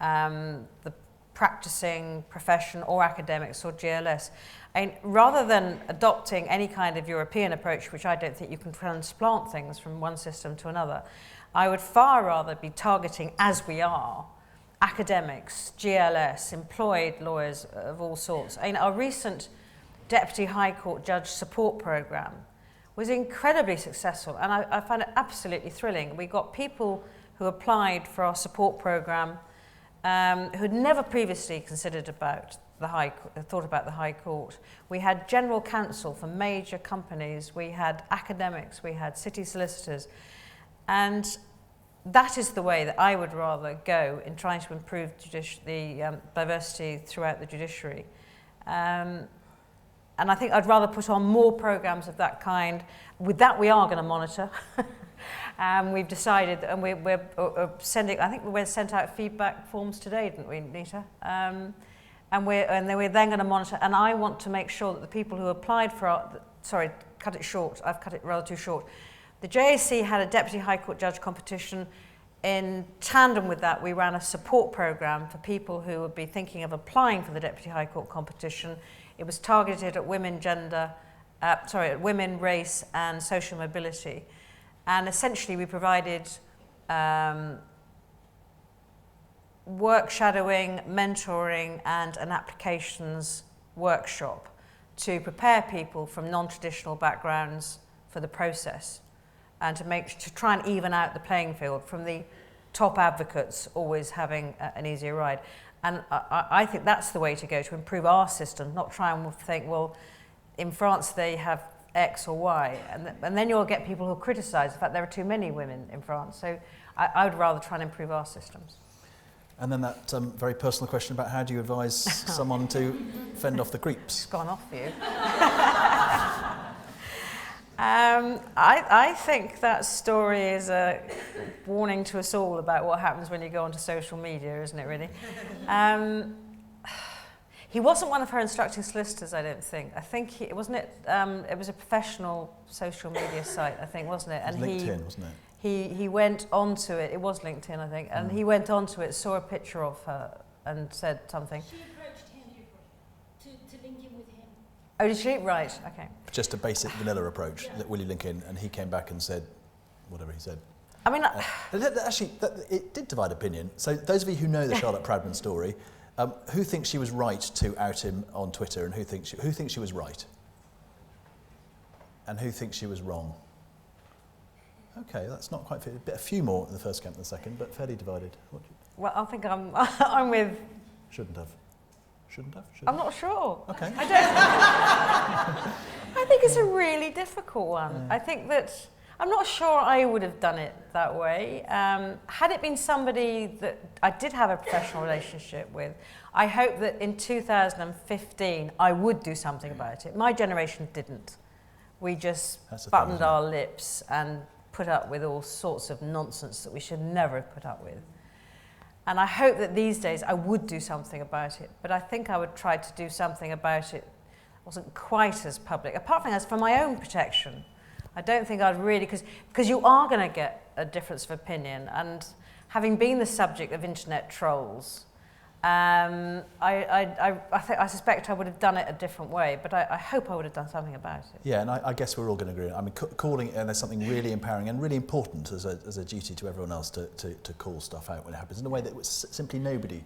the practicing profession or academics or GLS. And rather than adopting any kind of European approach, which I don't think you can transplant things from one system to another, I would far rather be targeting, as we are, academics, GLS, employed lawyers of all sorts. I mean, our recent Deputy High Court Judge Support Programme was incredibly successful, and I found it absolutely thrilling. We got people who applied for our support programme who'd never previously considered about thought about the High Court. We had general counsel for major companies, we had academics, we had city solicitors, and that is the way that I would rather go in trying to improve the diversity throughout the judiciary. And I think I'd rather put on more programmes of that kind. With that, we are going to monitor. We've decided, and we're sending, I think we sent out feedback forms today, didn't we, Nita? And we're then going to monitor, and I want to make sure that the people who applied for sorry, cut it short, I've cut it rather too short. The JAC had a Deputy High Court Judge competition. In tandem with that, we ran a support programme for people who would be thinking of applying for the Deputy High Court competition. It was targeted at women, at women, race, and social mobility. And essentially, we provided work shadowing, mentoring, and an applications workshop to prepare people from non-traditional backgrounds for the process, and to try and even out the playing field from the top advocates always having an easier ride. And I think that's the way to go to improve our system, not try and think, well, in France they have X or Y, and then you'll get people who criticise the fact there are too many women in France. So I would rather try and improve our systems. And then that very personal question about how do you advise someone to fend off the creeps? It's gone off for you. I think that story is a warning to us all about what happens when you go onto social media, isn't it, really? He wasn't one of her instructing solicitors, I don't think. I think it was a professional social media site, I think, wasn't it? It was LinkedIn, wasn't it? He went onto it, it was LinkedIn, I think, and he went onto it, saw a picture of her and said something. She approached him to link in with him. Oh, did she? Right, okay. Just a basic vanilla approach, that will you link in, and he came back and said whatever he said. I mean, actually, it did divide opinion. So those of you who know the Charlotte Proudman story, who thinks she was right to out him on Twitter, and who thinks she was right? And who thinks she was wrong? Okay, that's not quite fair. A few more in the first camp than the second, but fairly divided. Well, I think I'm with... Shouldn't have. I'm not sure. Okay. I think it's a really difficult one. I think that I'm not sure I would have done it that way. Had it been somebody that I did have a professional relationship with, I hope that in 2015 I would do something about it. My generation didn't. We just buttoned our lips and put up with all sorts of nonsense that we should never have put up with. And I hope that these days I would do something about it, but I think I would try to do something about it that wasn't quite as public. Apart from that, for my own protection, I don't think I'd really, because you are going to get a difference of opinion, and having been the subject of internet trolls, I suspect I would have done it a different way, but I hope I would have done something about it. Yeah, and I guess we're all going to agree. I mean, calling, and there's something really empowering and really important as a duty to everyone else to call stuff out when it happens in a way that was simply nobody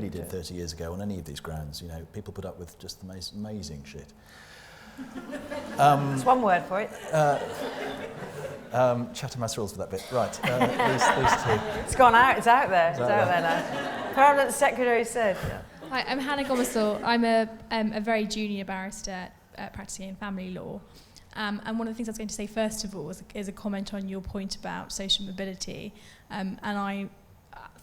did 30 years ago on any of these grounds. You know, people put up with just amazing shit. That's one word for it. Chattermass rules for that bit. Right, these two. It's gone out. It's out there. It's out there now. Permanent Secretary said. Yeah. Hi, I'm Hannah Gomersall. I'm a very junior barrister practicing in family law. And one of the things I was going to say first of all is a comment on your point about social mobility. And I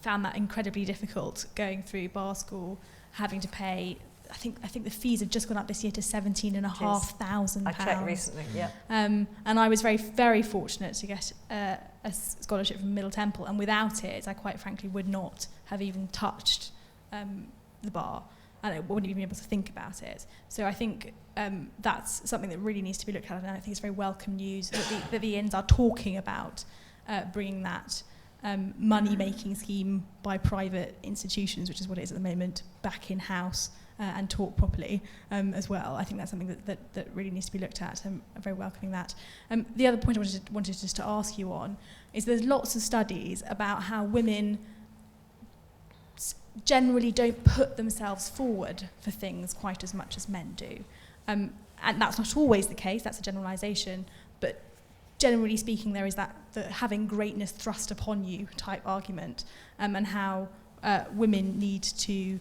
found that incredibly difficult going through bar school, having to pay. I think the fees have just gone up this year to £17,500. I checked recently, yeah. And I was very, very fortunate to get a scholarship from Middle Temple, and without it, I quite frankly would not have even touched the bar, and I wouldn't even be able to think about it. So I think that's something that really needs to be looked at, and I think it's very welcome news that the Inns are talking about bringing that money-making scheme by private institutions, which is what it is at the moment, back in-house. And talk properly as well. I think that's something that really needs to be looked at. I'm very welcoming that. The other point I wanted just to ask you on is there's lots of studies about how women generally don't put themselves forward for things quite as much as men do. And that's not always the case, that's a generalisation, but generally speaking there is that the having greatness thrust upon you type argument, and how women need to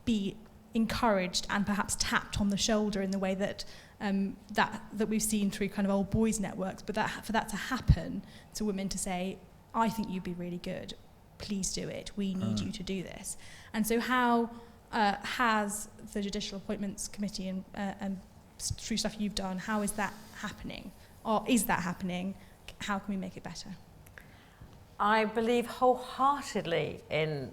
be encouraged and perhaps tapped on the shoulder in the way that that we've seen through kind of old boys networks, but for that to happen, to women to say, I think you'd be really good, please do it, we need you to do this. And so how has the Judicial Appointments Committee and through stuff you've done, how is that happening? Or is that happening? How can we make it better? I believe wholeheartedly in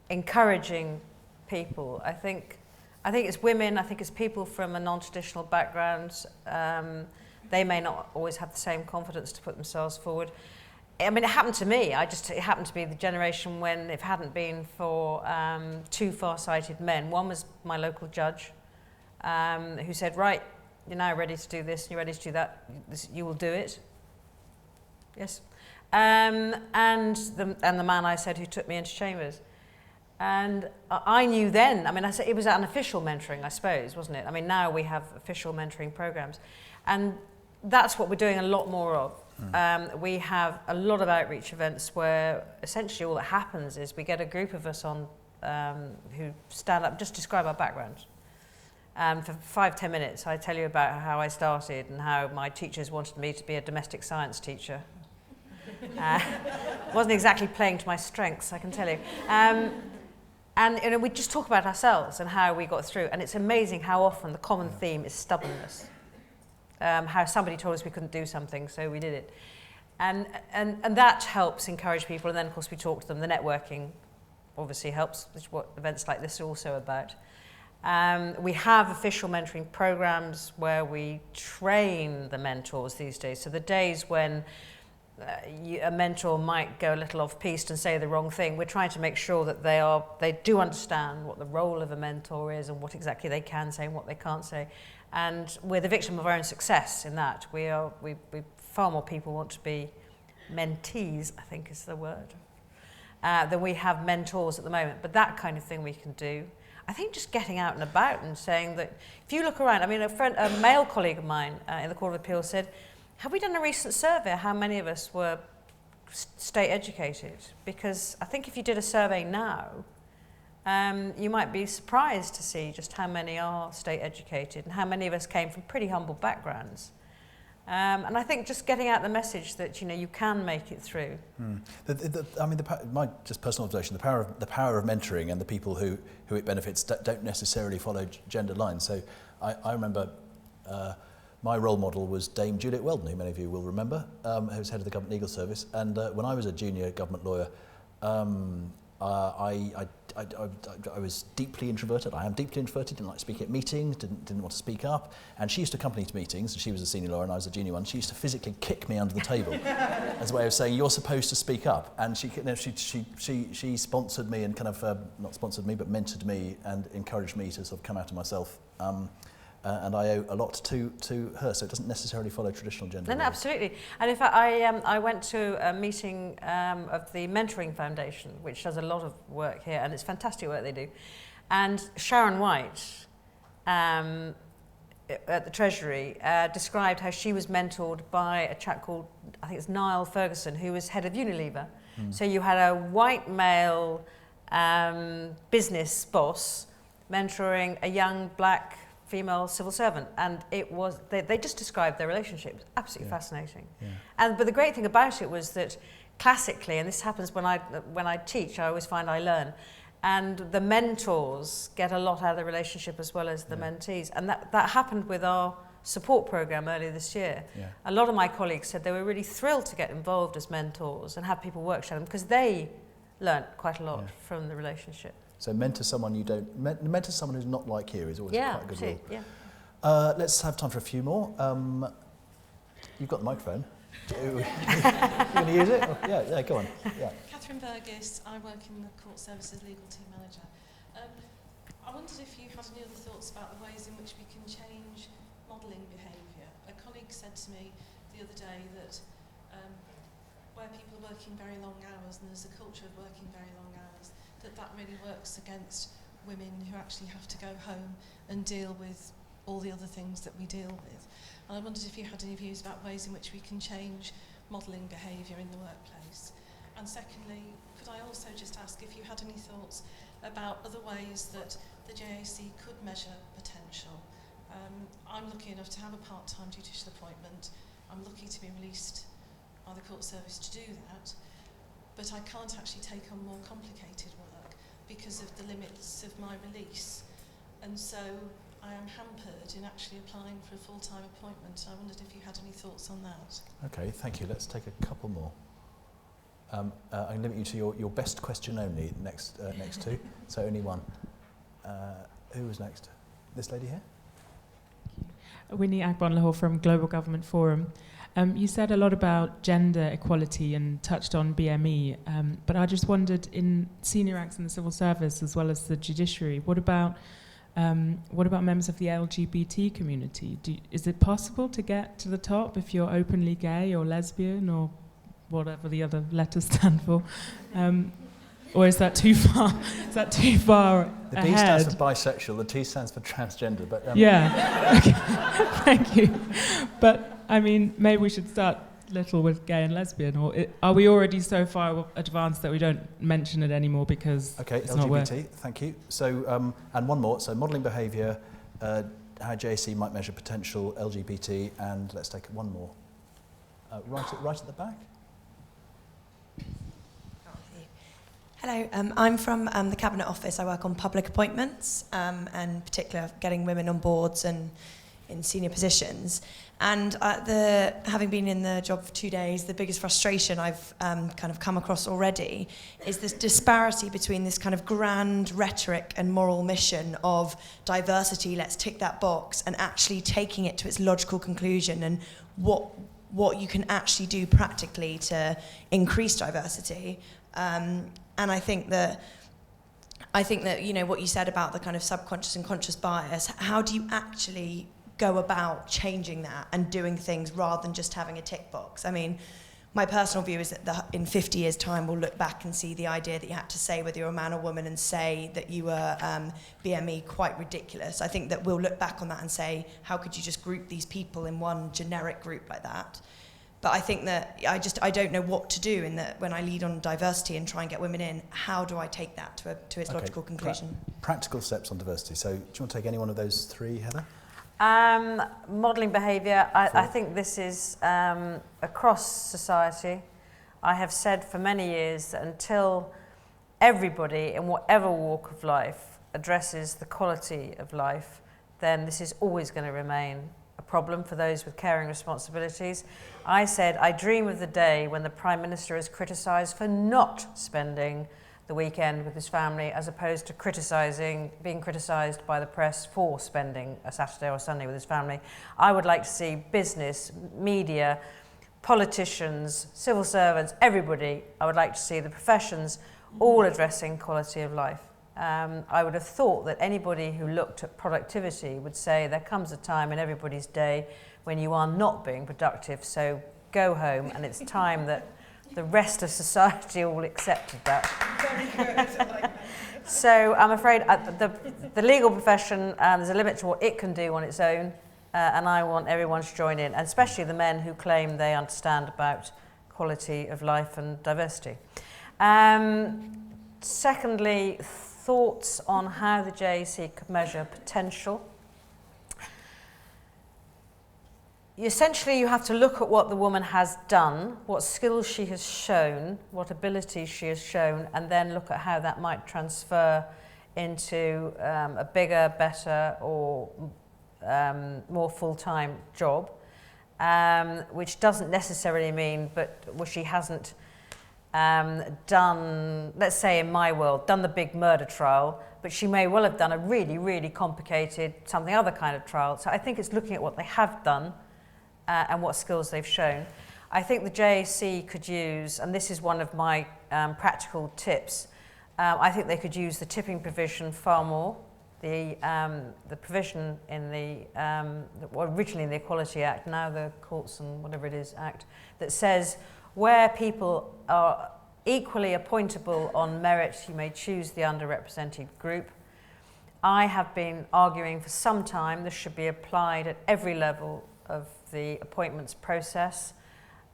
encouraging people. I think it's women, I think it's people from a non-traditional background. They may not always have the same confidence to put themselves forward. I mean, it happened to me. It happened to be the generation when, if it hadn't been for two far-sighted men, one was my local judge, who said, right, you're now ready to do this, and you're ready to do that, you will do it. Yes. And the man I said who took me into chambers. And I knew then, I mean, it was an official mentoring, I suppose, wasn't it? I mean, now we have official mentoring programs. And that's what we're doing a lot more of. We have a lot of outreach events where essentially all that happens is we get a group of us on who stand up, just describe our backgrounds. For 5-10 minutes, I tell you about how I started and how my teachers wanted me to be a domestic science teacher. Wasn't exactly playing to my strengths, I can tell you. And you know, we just talk about ourselves and how we got through. And it's amazing how often the common theme is stubbornness. How somebody told us we couldn't do something, so we did it. And that helps encourage people. And then, of course, we talk to them. The networking obviously helps, which is what events like this are also about. We have official mentoring programs where we train the mentors these days. So the days when a mentor might go a little off-piste and say the wrong thing, we're trying to make sure that they do understand what the role of a mentor is and what exactly they can say and what they can't say. And we're the victim of our own success in that. We far more people want to be mentees, I think is the word, than we have mentors at the moment. But that kind of thing we can do. I think just getting out and about and saying that, if you look around, I mean, a male colleague of mine in the Court of Appeal said, have we done a recent survey how many of us were state educated? Because I think if you did a survey now, you might be surprised to see just how many are state educated and how many of us came from pretty humble backgrounds. And I think just getting out the message that, you know, you can make it through. My just personal observation, the power of mentoring and the people who it benefits don't necessarily follow gender lines. So I remember my role model was Dame Judith Weldon, who many of you will remember, who was head of the Government Legal Service. And when I was a junior government lawyer, I I was deeply introverted. I am deeply introverted, didn't like speaking at meetings, didn't want to speak up. And she used to accompany to meetings, and she was a senior lawyer and I was a junior one. She used to physically kick me under the table as a way of saying, you're supposed to speak up. And she sponsored me and kind of, not sponsored me, but mentored me and encouraged me to sort of come out of myself. And I owe a lot to her, so it doesn't necessarily follow traditional gender roles. No, absolutely. And in fact, I went to a meeting of the Mentoring Foundation, which does a lot of work here, and it's fantastic work they do. And Sharon White at the Treasury described how she was mentored by a chap called, I think it's Niall Ferguson, who was head of Unilever. So you had a white male business boss mentoring a young black female civil servant, and it was they just described their relationship. It was absolutely fascinating. But the great thing about it was that classically, and this happens when I teach, I always find I learn, and the mentors get a lot out of the relationship as well as the mentees, and that happened with our support program earlier this year. A lot of my colleagues said they were really thrilled to get involved as mentors and have people workshop them because they learnt quite a lot from the relationship. So mentor someone mentor someone who's not like you is always quite a good rule. Yeah. Let's have time for a few more. You've got the microphone. You're going to use it? Oh, yeah, go on. Yeah. Catherine Burgess, I work in the Court Services Legal Team Manager. I wondered if you had any other thoughts about the ways in which we can change modelling behaviour. A colleague said to me the other day that where people are working very long hours and there's a culture of working very long hours, that really works against women who actually have to go home and deal with all the other things that we deal with. And I wondered if you had any views about ways in which we can change modelling behaviour in the workplace. And secondly, could I also just ask if you had any thoughts about other ways that the JAC could measure potential? I'm lucky enough to have a part-time judicial appointment. I'm lucky to be released by the court service to do that, but I can't actually take on more complicated work because of the limits of my release. And so I am hampered in actually applying for a full-time appointment. I wondered if you had any thoughts on that. Okay, thank you. Let's take a couple more. I'm going to limit you to your best question only next two, so only one. Who was next? This lady here? Winnie Agbon-Lahore from Global Government Forum. You said a lot about gender equality and touched on BME, but I just wondered, in senior ranks in the civil service as well as the judiciary, what about members of the LGBT community? Is it possible to get to the top if you're openly gay or lesbian or whatever the other letters stand for? Or is that too far? Is that too far The ahead? B stands for bisexual, the T stands for transgender. But yeah, okay. Thank you. But I mean, maybe we should start little with gay and lesbian, or are we already so far advanced that we don't mention it anymore because it's LGBT, not worth? Thank you. So, and one more. So, modelling behaviour, how JAC might measure potential LGBT, and let's take one more. Right at the back. Hello, I'm from the Cabinet Office. I work on public appointments, and in particular getting women on boards and in senior positions. And having been in the job for 2 days, the biggest frustration I've kind of come across already is this disparity between this kind of grand rhetoric and moral mission of diversity, let's tick that box, and actually taking it to its logical conclusion and what you can actually do practically to increase diversity. And I think that you know what you said about the kind of subconscious and conscious bias. How do you actually go about changing that and doing things rather than just having a tick box? I mean, my personal view is that in 50 years' time, we'll look back and see the idea that you had to say whether you're a man or woman and say that you were BME quite ridiculous. I think that we'll look back on that and say, how could you just group these people in one generic group like that? But I think that I don't know what to do in that when I lead on diversity and try and get women in, how do I take that to its logical conclusion? Practical steps on diversity. So do you want to take any one of those three, Heather? Modelling behaviour, I think this is across society. I have said for many years that until everybody in whatever walk of life addresses the quality of life, then this is always going to remain a problem for those with caring responsibilities. I said, I dream of the day when the Prime Minister is criticised for not spending the weekend with his family, as opposed to being criticised by the press for spending a Saturday or Sunday with his family. I would like to see business, media, politicians, civil servants, everybody. I would like to see the professions all addressing quality of life. I would have thought that anybody who looked at productivity would say there comes a time in everybody's day when you are not being productive, so go home, and it's time that the rest of society all accepted that. Very good. I like that. So I'm afraid the legal profession, there's a limit to what it can do on its own, and I want everyone to join in, and especially the men who claim they understand about quality of life and diversity. Secondly, thoughts on how the JAC could measure potential. Essentially, you have to look at what the woman has done, what skills she has shown, what abilities she has shown, and then look at how that might transfer into a bigger, better, or more full-time job, which doesn't necessarily mean, she hasn't done, let's say in my world, done the big murder trial, but she may well have done a really, really complicated, other kind of trial. So I think it's looking at what they have done and what skills they've shown. I think the JAC could use, and this is one of my practical tips, I think they could use the tipping provision far more. The provision in originally in the Equality Act, now the Courts and whatever it is Act, that says where people are equally appointable on merit, you may choose the underrepresented group. I have been arguing for some time this should be applied at every level of the appointments process,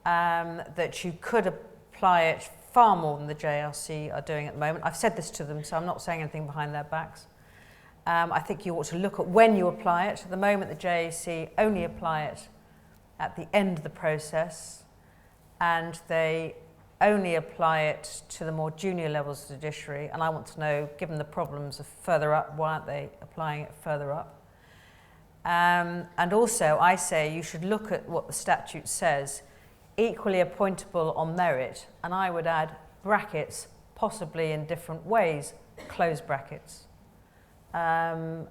that you could apply it far more than the JRC are doing at the moment. I've said this to them, so I'm not saying anything behind their backs. I think you ought to look at when you apply it. At the moment, the JAC only apply it at the end of the process, and they only apply it to the more junior levels of the judiciary. And I want to know, given the problems of further up, why aren't they applying it further up? And also, I say you should look at what the statute says, equally appointable on merit, and I would add brackets, possibly in different ways, close brackets. And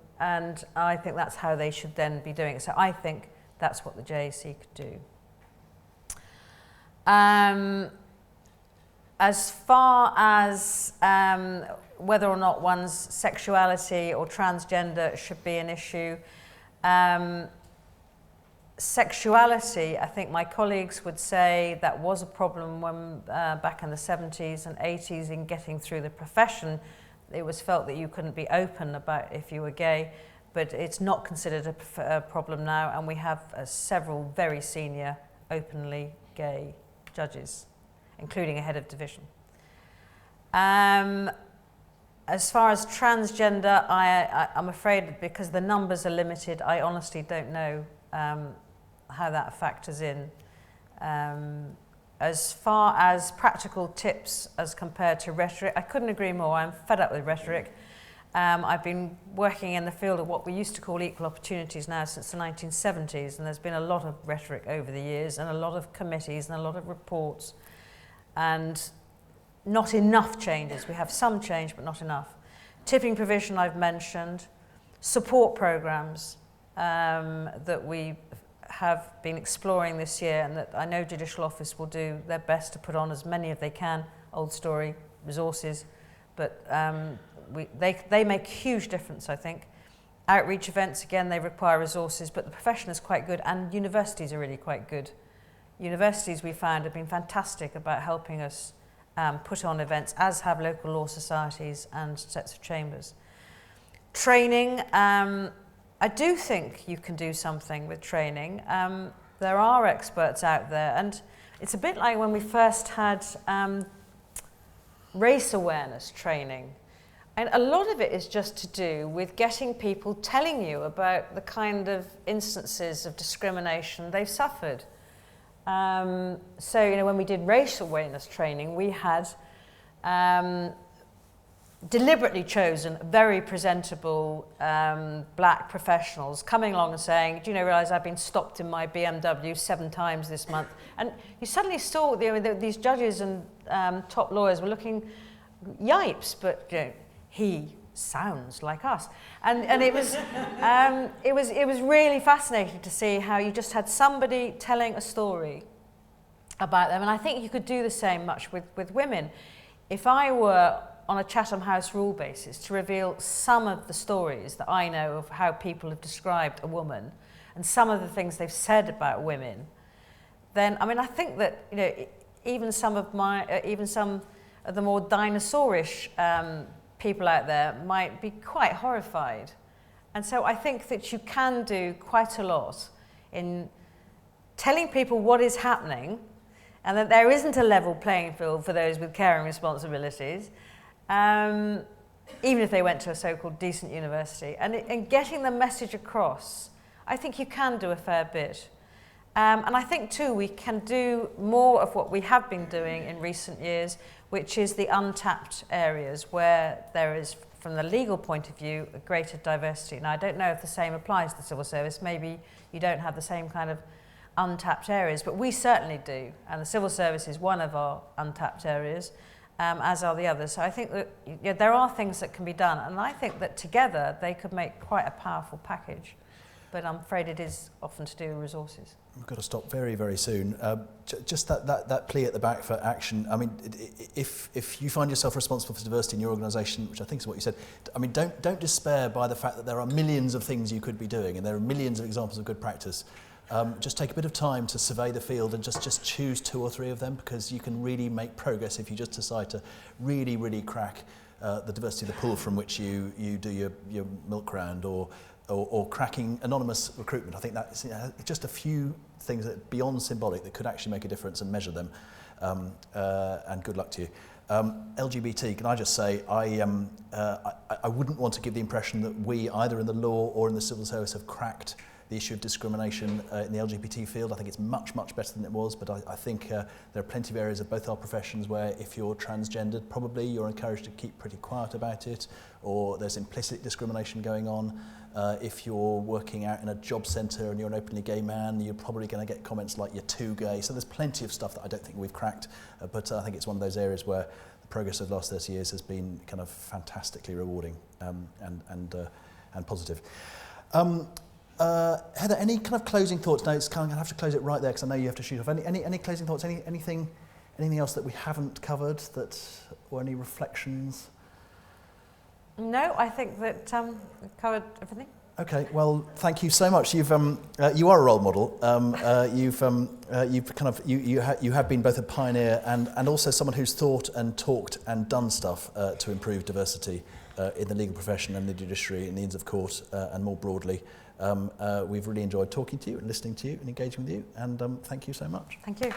I think that's how they should then be doing it. So I think that's what the JAC could do. As far as whether or not one's sexuality or transgender should be an issue, sexuality, I think my colleagues would say that was a problem when back in the 70s and 80s in getting through the profession. It was felt that you couldn't be open about if you were gay, but it's not considered a problem now, and we have several very senior openly gay judges, including a head of division. As far as transgender, I'm afraid because the numbers are limited, I honestly don't know how that factors in. As far as practical tips as compared to rhetoric, I couldn't agree more. I'm fed up with rhetoric. I've been working in the field of what we used to call equal opportunities now since the 1970s, and there's been a lot of rhetoric over the years and a lot of committees and a lot of reports, and not enough changes. We have some change, but not enough. Tipping provision I've mentioned, support programs that we have been exploring this year, and that I know Judicial Office will do their best to put on as many as they can, old story, resources, but they make a huge difference, I think. Outreach events, again, they require resources, but the profession is quite good, and universities are really quite good. Universities, we found, have been fantastic about helping us put on events, as have local law societies and sets of chambers. Training, I do think you can do something with training. There are experts out there, and it's a bit like when we first had race awareness training. And a lot of it is just to do with getting people telling you about the kind of instances of discrimination they've suffered. So, you know, when we did race awareness training, we had deliberately chosen very presentable black professionals coming along and saying, do you realise I've been stopped in my BMW 7 times this month? And you suddenly saw these judges and top lawyers were looking yipes, but he sounds like us. And it was, it was really fascinating to see how you just had somebody telling a story about them. And I think you could do the same much with women. If I were on a Chatham House rule basis to reveal some of the stories that I know of how people have described a woman and some of the things they've said about women, then, I mean, I think that, even some of the more dinosaurish people out there might be quite horrified. And so I think that you can do quite a lot in telling people what is happening and that there isn't a level playing field for those with caring responsibilities, even if they went to a so-called decent university. And getting the message across, I think you can do a fair bit. And I think, too, we can do more of what we have been doing in recent years, which is the untapped areas where there is, from the legal point of view, a greater diversity. Now, I don't know if the same applies to the civil service. Maybe you don't have the same kind of untapped areas, but we certainly do. And the civil service is one of our untapped areas, as are the others. So I think that there are things that can be done. And I think that together they could make quite a powerful package. But I'm afraid it is often to do with resources. We've got to stop very, very soon. Just that plea at the back for action. I mean, if you find yourself responsible for diversity in your organisation, which I think is what you said, I mean, don't despair by the fact that there are millions of things you could be doing and there are millions of examples of good practice. Just take a bit of time to survey the field and just choose 2 or 3 of them, because you can really make progress if you just decide to really, really crack the diversity of the pool from which you do your milk round, or cracking anonymous recruitment. I think that's just a few things that beyond symbolic that could actually make a difference, and measure them. And good luck to you. LGBT, can I just say, I wouldn't want to give the impression that we, either in the law or in the civil service, have cracked the issue of discrimination in the LGBT field. I think it's much, much better than it was, but I think there are plenty of areas of both our professions where if you're transgendered, probably you're encouraged to keep pretty quiet about it, or there's implicit discrimination going on. If you're working out in a job centre and you're an openly gay man, you're probably going to get comments like you're too gay. So there's plenty of stuff that I don't think we've cracked, but I think it's one of those areas where the progress of the last 30 years has been kind of fantastically rewarding and positive. Heather, any kind of closing thoughts? No, it's kind of going to have to close it right there because I know you have to shoot off. Any closing thoughts? Anything else that we haven't covered, or any reflections? No, I think that we've covered everything. Okay, well, thank you so much. You are a role model. You have been both a pioneer and also someone who's thought and talked and done stuff to improve diversity in the legal profession and the judiciary and the Inns of Court and more broadly. We've really enjoyed talking to you and listening to you and engaging with you, and thank you so much. Thank you.